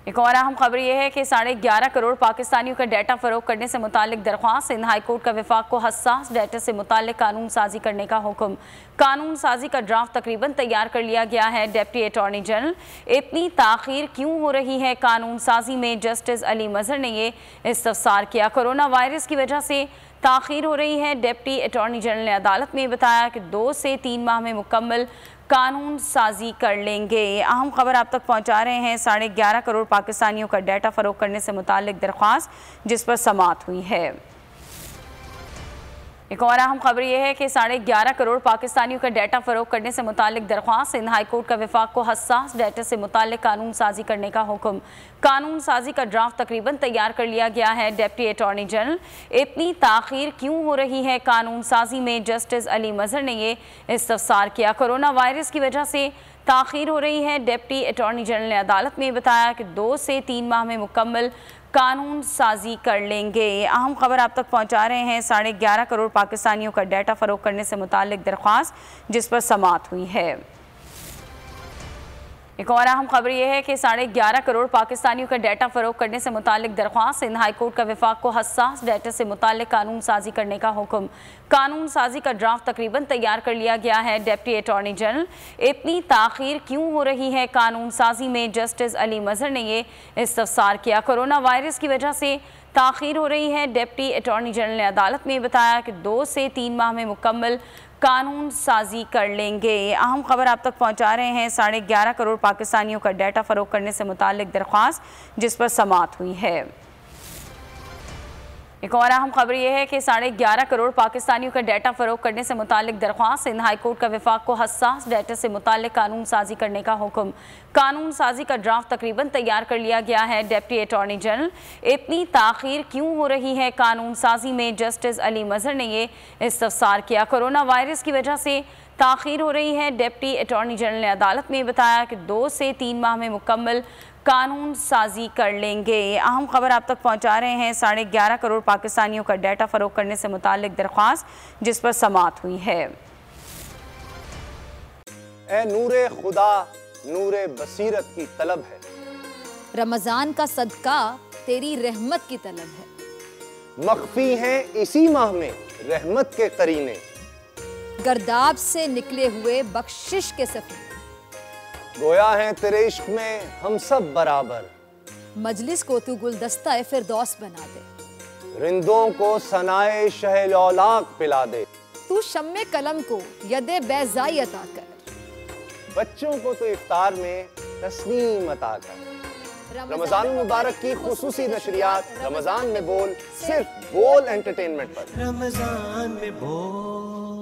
एक और अहम खबर यह है कि 11.5 करोड़ पाकिस्तानियों का डाटा फरोख्त करने से मुतालिक दरख्वास्त। सिंध हाई कोर्ट का वफाक को हसास डाटा से मुतालिक कानून साजी करने का हुक्म। कानून साजी का ड्राफ्ट तकरीबन तैयार कर लिया गया है। डिप्टी अटॉर्नी जनरल, इतनी ताखीर क्यों हो रही है कानून साजी में? जस्टिस अली मजहर ने ये इस्तफसार किया। कोरोना वायरस की वजह से ताखीर हो रही है। डिप्टी अटॉर्नी जनरल ने अदालत में बताया कि 2 से 3 माह में मुकम्मल कानून साजी कर लेंगे। अहम खबर आप तक पहुंचा रहे हैं। 11.5 करोड़ पाकिस्तानियों का डाटा फरोख्त करने से मुतालिक दरख्वास्त, जिस पर समाअत हुई है। एक और अहम खबर यह है कि 11.5 करोड़ पाकिस्तानियों का डाटा फरोख्त करने से मुतालिक दरख्वास्त। सिंध हाई कोर्ट का वफाक को हसास डाटा से मुतालिक कानून साजी करने का हुक्म। कानून साजी का ड्राफ्ट तकरीबन तैयार कर लिया गया है। डिप्टी अटॉर्नी जनरल, इतनी ताखीर क्यों हो रही है कानून साजी में? जस्टिस अली मजहर ने ये इस्तफसार किया। कोरोना वायरस की वजह से ताखीर हो रही है। डिप्टी अटॉर्नी जनरल ने अदालत में बताया कि 2 से 3 माह में मुकम्मल कानून साजी कर लेंगे। अहम खबर आप तक पहुंचा रहे हैं। 11.5 करोड़ पाकिस्तानियों का डाटा फरोख्त करने से मुतालिक दरख्वास्त, जिस पर समाअत हुई है। एक और अहम खबर यह है कि 11.5 करोड़ पाकिस्तानियों का डाटा फरोख्त करने से मुतालिक दरख्वास्त। सिंध हाई कोर्ट का वफाक को हसास डाटा से मुतालिक कानून साजी करने का हुक्म। कानून साजी का ड्राफ्ट तकरीबन तैयार कर लिया गया है। डिप्टी अटॉर्नी जनरल, इतनी ताखीर क्यों हो रही है कानून साजी में? जस्टिस अली मजहर ने ये इस्तफसार किया। कोरोना वायरस की वजह से ताखीर हो रही है। डिप्टी अटॉर्नी जनरल ने अदालत में बताया कि 2 से 3 माह में मुकम्मल कानून साजी कर लेंगे। अहम खबर आप तक पहुंचा रहे हैं। 11.5 करोड़ पाकिस्तानियों का डाटा फरोख्त करने से मुतालिक दरख्वास्त, जिस पर समाअत हुई है। एक और अहम खबर यह है कि 11.5 करोड़ पाकिस्तानियों का डाटा फरोख्त करने से मुतालिक दरख्वास्त। सिंध हाई कोर्ट का वफाक को हसास डाटा से मुतालिक कानून साजी करने का हुक्म। कानून साजी का ड्राफ्ट तकरीबन तैयार कर लिया गया है। डिप्टी अटॉर्नी जनरल, इतनी ताखीर क्यों हो रही है कानून साजी में? जस्टिस अली मजहर ने ये इस्तफसार किया। कोरोना वायरस की वजह से ताखीर हो रही है। डिप्टी अटॉर्नी जनरल ने अदालत में बताया कि 2 से 3 माह में मुकम्मल कानून साजी कर लेंगे। अहम खबर आप तक पहुंचा रहे हैं। 11.5 करोड़ पाकिस्तानियों का डाटा फरोख्त करने से मुतालिक दरख्वास्त, जिस पर समाअत हुई है। ए नूरे खुदा, नूरे बसीरत की तलब है। रमजान का सदका तेरी रहमत की तलब है। मख्फी हैं इसी माह में रहमत के करीने। गर्दाब से निकले हुए बख्शिश के सफीने। गोया है तेरे इश्क में हम सब बराबर। मजलिस को तू गुलदस्ता फिरदौस बना दे। रिंदों को सनाए शहलौलाक पिला दे। तू शम्मे कलम को यदे बैज़ाई अता कर। बच्चों को तो इफ्तार में तस्नीम अता कर। रमजान मुबारक की खुसूसी नशरियात रमजान में बोल, सिर्फ बोल एंटरटेनमेंट पर। रमजान में बोल।